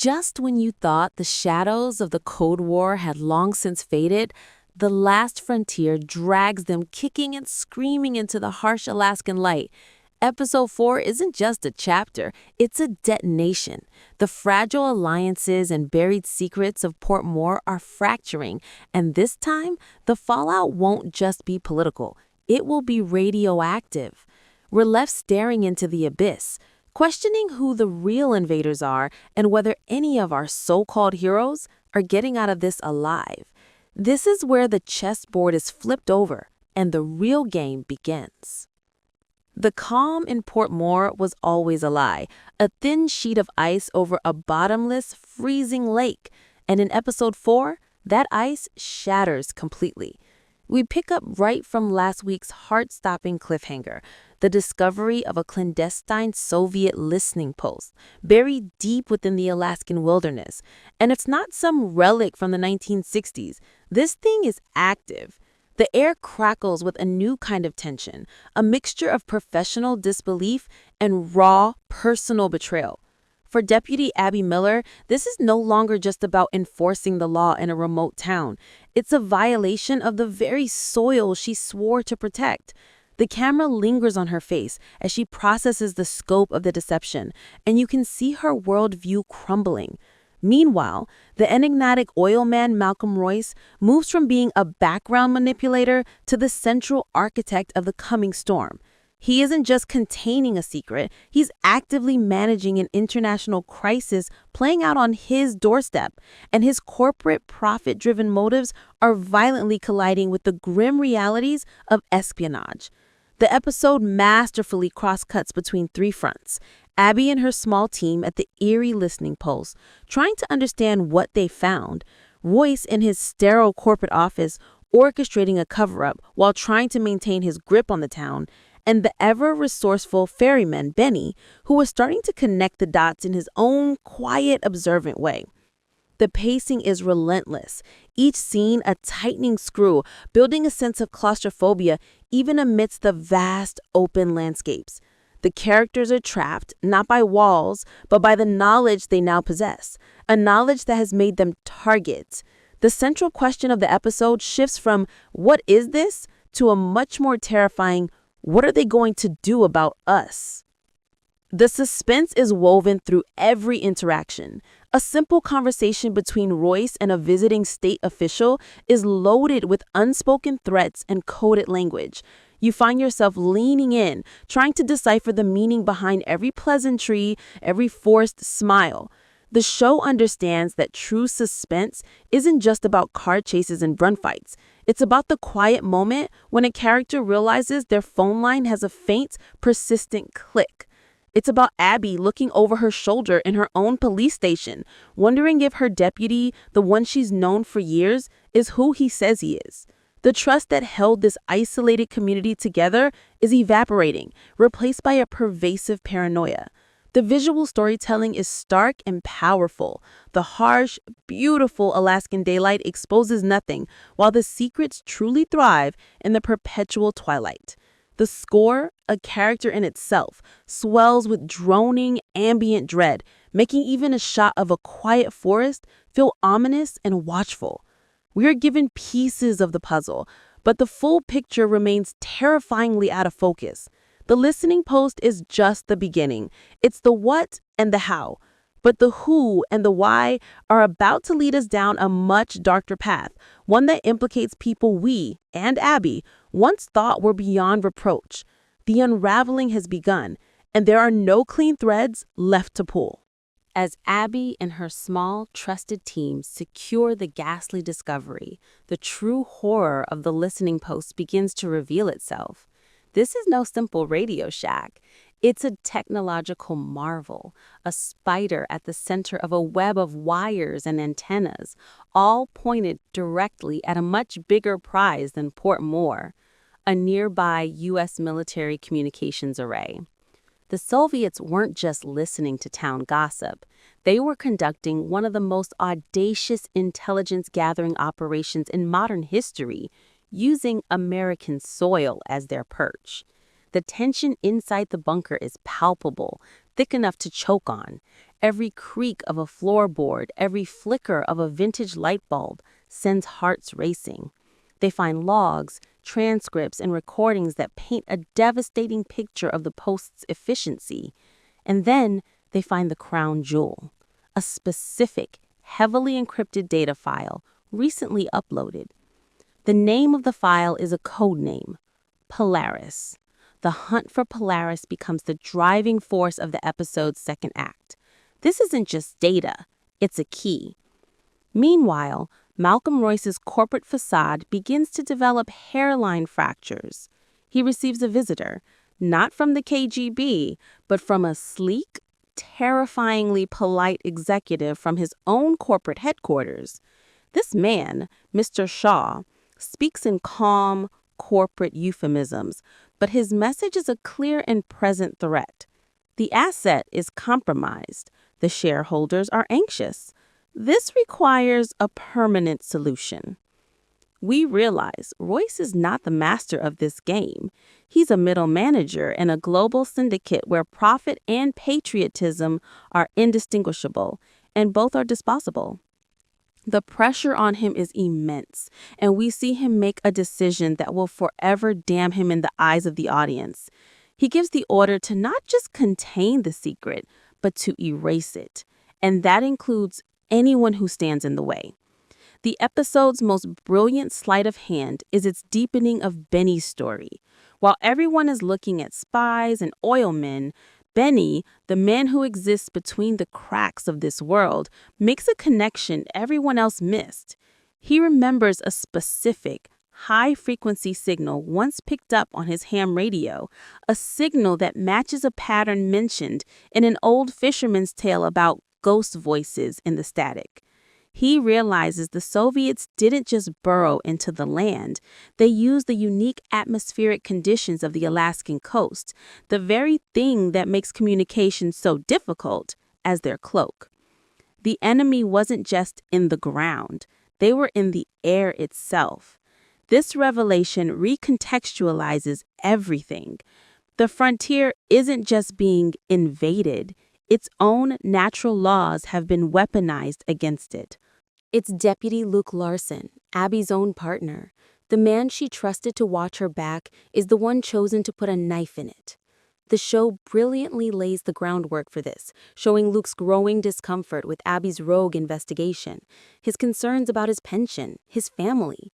Just when you thought the shadows of the Cold War had long since faded, the last frontier drags them kicking and screaming into the harsh Alaskan light. Episode 4 isn't just a chapter, it's a detonation. The fragile alliances and buried secrets of Port Moore are fracturing, and this time, the fallout won't just be political, it will be radioactive. We're left staring into the abyss, questioning who the real invaders are and whether any of our so-called heroes are getting out of this alive. This is where the chessboard is flipped over and the real game begins. The calm in Port Moore was always a lie, a thin sheet of ice over a bottomless, freezing lake. And in episode 4, that ice shatters completely. We pick up right from last week's heart-stopping cliffhanger, the discovery of a clandestine Soviet listening post buried deep within the Alaskan wilderness. And it's not some relic from the 1960s. This thing is active. The air crackles with a new kind of tension, a mixture of professional disbelief and raw, personal betrayal. For Deputy Abby Miller, this is no longer just about enforcing the law in a remote town. It's a violation of the very soil she swore to protect. The camera lingers on her face as she processes the scope of the deception, and you can see her worldview crumbling. Meanwhile, the enigmatic oil man Malcolm Royce moves from being a background manipulator to the central architect of the coming storm. He isn't just containing a secret, he's actively managing an international crisis playing out on his doorstep, and his corporate profit-driven motives are violently colliding with the grim realities of espionage. The episode masterfully cross-cuts between three fronts. Abby and her small team at the eerie listening post, trying to understand what they found. Royce in his sterile corporate office, orchestrating a cover-up while trying to maintain his grip on the town. And the ever-resourceful ferryman, Benny, who was starting to connect the dots in his own quiet, observant way. The pacing is relentless, each scene a tightening screw, building a sense of claustrophobia even amidst the vast, open landscapes. The characters are trapped, not by walls, but by the knowledge they now possess, a knowledge that has made them targets. The central question of the episode shifts from, "What is this?" to a much more terrifying, "What are they going to do about us?" The suspense is woven through every interaction. A simple conversation between Royce and a visiting state official is loaded with unspoken threats and coded language. You find yourself leaning in, trying to decipher the meaning behind every pleasantry, every forced smile. The show understands that true suspense isn't just about car chases and gunfights. It's about the quiet moment when a character realizes their phone line has a faint, persistent click. It's about Abby looking over her shoulder in her own police station, wondering if her deputy, the one she's known for years, is who he says he is. The trust that held this isolated community together is evaporating, replaced by a pervasive paranoia. The visual storytelling is stark and powerful. The harsh, beautiful Alaskan daylight exposes nothing, while the secrets truly thrive in the perpetual twilight. The score, a character in itself, swells with droning, ambient dread, making even a shot of a quiet forest feel ominous and watchful. We are given pieces of the puzzle, but the full picture remains terrifyingly out of focus. The listening post is just the beginning. It's the what and the how. But the who and the why are about to lead us down a much darker path, one that implicates people we, and Abby, once thought were beyond reproach. The unraveling has begun, and there are no clean threads left to pull. As Abby and her small, trusted team secure the ghastly discovery, the true horror of the listening post begins to reveal itself. This is no simple Radio Shack. It's a technological marvel, a spider at the center of a web of wires and antennas, all pointed directly at a much bigger prize than Port Moore, a nearby U.S. military communications array. The Soviets weren't just listening to town gossip. They were conducting one of the most audacious intelligence-gathering operations in modern history, using American soil as their perch. The tension inside the bunker is palpable, thick enough to choke on. Every creak of a floorboard, every flicker of a vintage light bulb sends hearts racing. They find logs, transcripts, and recordings that paint a devastating picture of the post's efficiency. And then they find the crown jewel, a specific, heavily encrypted data file recently uploaded. The name of the file is a code name, Polaris. The hunt for Polaris becomes the driving force of the episode's second act. This isn't just data, it's a key. Meanwhile, Malcolm Royce's corporate facade begins to develop hairline fractures. He receives a visitor, not from the KGB, but from a sleek, terrifyingly polite executive from his own corporate headquarters. This man, Mr. Shaw, speaks in calm, corporate euphemisms, but his message is a clear and present threat. The asset is compromised. The shareholders are anxious. This requires a permanent solution. We realize Royce is not the master of this game. He's a middle manager in a global syndicate where profit and patriotism are indistinguishable, and both are disposable. The pressure on him is immense, and we see him make a decision that will forever damn him in the eyes of the audience. He gives the order to not just contain the secret, but to erase it, and that includes anyone who stands in the way. The episode's most brilliant sleight of hand is its deepening of Benny's story. While everyone is looking at spies and oilmen, Benny, the man who exists between the cracks of this world, makes a connection everyone else missed. He remembers a specific, high-frequency signal once picked up on his ham radio, a signal that matches a pattern mentioned in an old fisherman's tale about ghost voices in the static. He realizes the Soviets didn't just burrow into the land. They used the unique atmospheric conditions of the Alaskan coast, the very thing that makes communication so difficult, as their cloak. The enemy wasn't just in the ground. They were in the air itself. This revelation recontextualizes everything. The frontier isn't just being invaded. Its own natural laws have been weaponized against it. It's Deputy Luke Larson, Abby's own partner. The man she trusted to watch her back is the one chosen to put a knife in it. The show brilliantly lays the groundwork for this, showing Luke's growing discomfort with Abby's rogue investigation, his concerns about his pension, his family.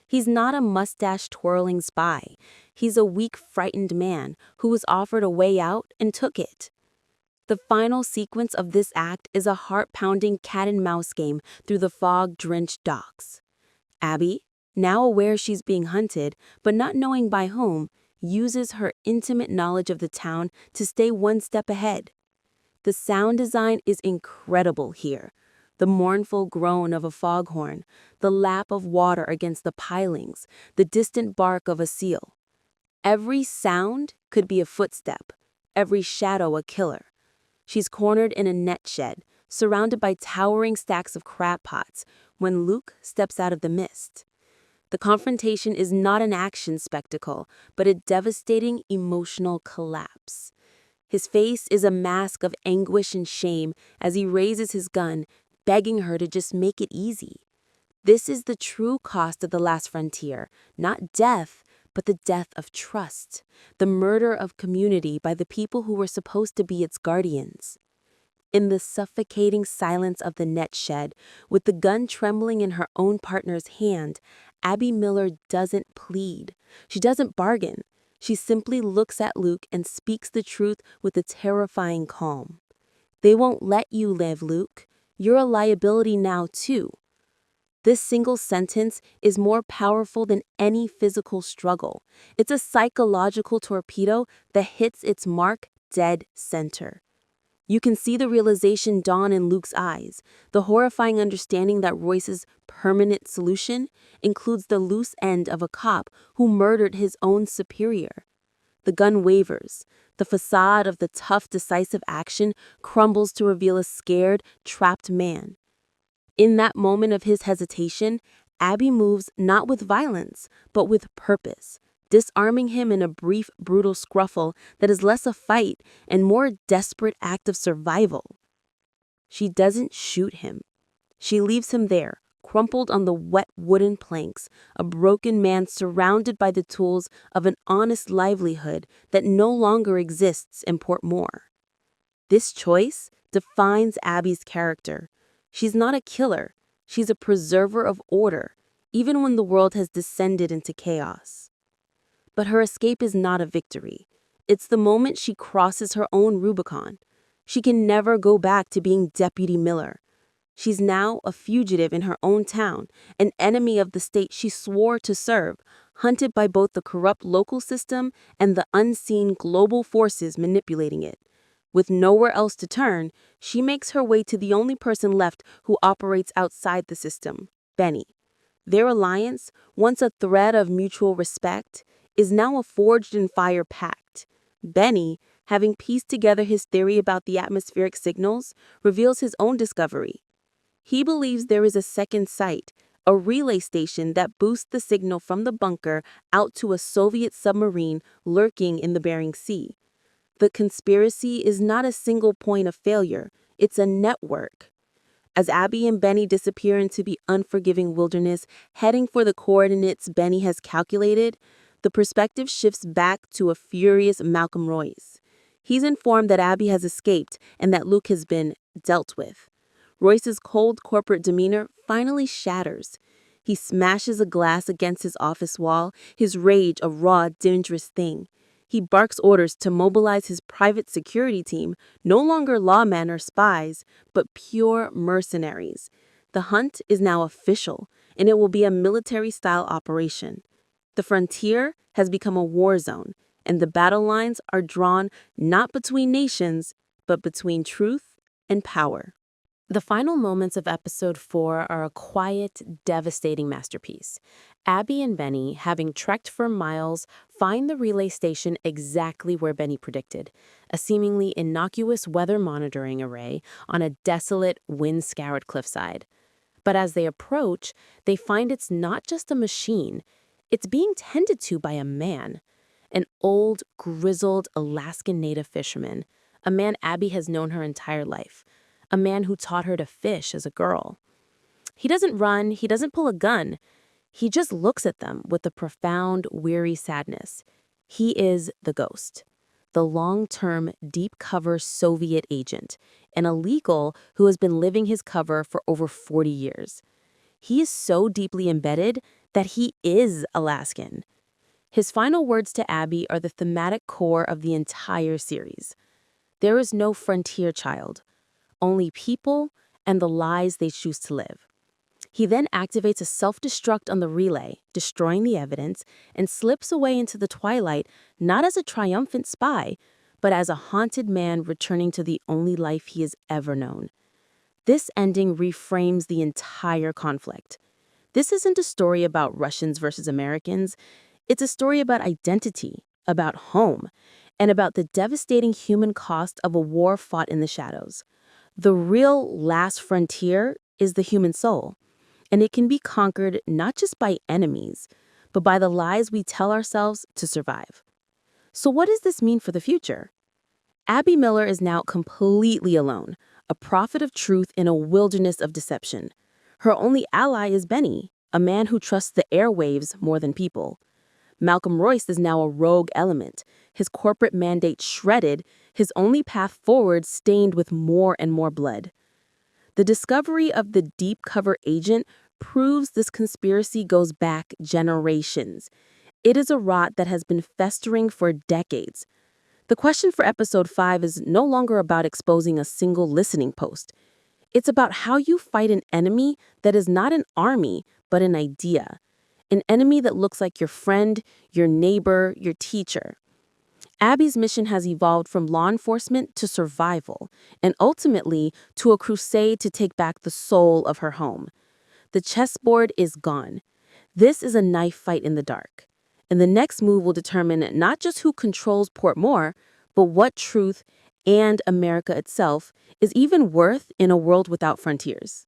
He's not a mustache-twirling spy. He's a weak, frightened man who was offered a way out and took it. The final sequence of this act is a heart-pounding cat-and-mouse game through the fog-drenched docks. Abby, now aware she's being hunted, but not knowing by whom, uses her intimate knowledge of the town to stay one step ahead. The sound design is incredible here. The mournful groan of a foghorn, the lap of water against the pilings, the distant bark of a seal. Every sound could be a footstep, every shadow a killer. She's cornered in a net shed, surrounded by towering stacks of crab pots, when Luke steps out of the mist. The confrontation is not an action spectacle, but a devastating emotional collapse. His face is a mask of anguish and shame as he raises his gun, begging her to just make it easy. This is the true cost of the last frontier, not death, but the death of trust, the murder of community by the people who were supposed to be its guardians. In the suffocating silence of the net shed, with the gun trembling in her own partner's hand, Abby Miller doesn't plead. She doesn't bargain. She simply looks at Luke and speaks the truth with a terrifying calm. They won't let you live, Luke. You're a liability now, too. This single sentence is more powerful than any physical struggle. It's a psychological torpedo that hits its mark dead center. You can see the realization dawn in Luke's eyes, the horrifying understanding that Royce's permanent solution includes the loose end of a cop who murdered his own superior. The gun wavers. The facade of the tough, decisive action crumbles to reveal a scared, trapped man. In that moment of his hesitation, Abby moves not with violence, but with purpose, disarming him in a brief, brutal scuffle that is less a fight and more a desperate act of survival. She doesn't shoot him. She leaves him there, crumpled on the wet wooden planks, a broken man surrounded by the tools of an honest livelihood that no longer exists in Portmore. This choice defines Abby's character. She's not a killer. She's a preserver of order, even when the world has descended into chaos. But her escape is not a victory. It's the moment she crosses her own Rubicon. She can never go back to being Deputy Miller. She's now a fugitive in her own town, an enemy of the state she swore to serve, hunted by both the corrupt local system and the unseen global forces manipulating it. With nowhere else to turn, she makes her way to the only person left who operates outside the system, Benny. Their alliance, once a thread of mutual respect, is now a forged-in-fire pact. Benny, having pieced together his theory about the atmospheric signals, reveals his own discovery. He believes there is a second site, a relay station that boosts the signal from the bunker out to a Soviet submarine lurking in the Bering Sea. The conspiracy is not a single point of failure, it's a network. As Abby and Benny disappear into the unforgiving wilderness, heading for the coordinates Benny has calculated, the perspective shifts back to a furious Malcolm Royce. He's informed that Abby has escaped and that Luke has been dealt with. Royce's cold corporate demeanor finally shatters. He smashes a glass against his office wall, his rage a raw, dangerous thing. He barks orders to mobilize his private security team, no longer lawmen or spies, but pure mercenaries. The hunt is now official, and it will be a military-style operation. The frontier has become a war zone, and the battle lines are drawn not between nations, but between truth and power. The final moments of episode 4 are a quiet, devastating masterpiece. Abby and Benny, having trekked for miles, find the relay station exactly where Benny predicted, a seemingly innocuous weather monitoring array on a desolate, wind-scoured cliffside. But as they approach, they find it's not just a machine. It's being tended to by a man, an old, grizzled Alaskan native fisherman, a man Abby has known her entire life. A man who taught her to fish as a girl. He doesn't run, he doesn't pull a gun. He just looks at them with a profound, weary sadness. He is the ghost, the long-term, deep-cover Soviet agent, an illegal who has been living his cover for over 40 years. He is so deeply embedded that he is Alaskan. His final words to Abby are the thematic core of the entire series. There is no frontier child. Only people and the lies they choose to live. He then activates a self-destruct on the relay, destroying the evidence, and slips away into the twilight not as a triumphant spy, but as a haunted man returning to the only life he has ever known. This ending reframes the entire conflict. This isn't a story about Russians versus Americans. It's a story about identity, about home, and about the devastating human cost of a war fought in the shadows. The real last frontier is the human soul, and it can be conquered not just by enemies, but by the lies we tell ourselves to survive. So what does this mean for the future? Abby Miller is now completely alone, a prophet of truth in a wilderness of deception. Her only ally is Benny, a man who trusts the airwaves more than people. Malcolm Royce is now a rogue element, his corporate mandate shredded, his only path forward stained with more and more blood. The discovery of the deep cover agent proves this conspiracy goes back generations. It is a rot that has been festering for decades. The question for episode 5 is no longer about exposing a single listening post. It's about how you fight an enemy that is not an army, but an idea. An enemy that looks like your friend, your neighbor, your teacher. Abby's mission has evolved from law enforcement to survival, and ultimately to a crusade to take back the soul of her home. The chessboard is gone. This is a knife fight in the dark. And the next move will determine not just who controls Portmore, but what truth and America itself is even worth in a world without frontiers.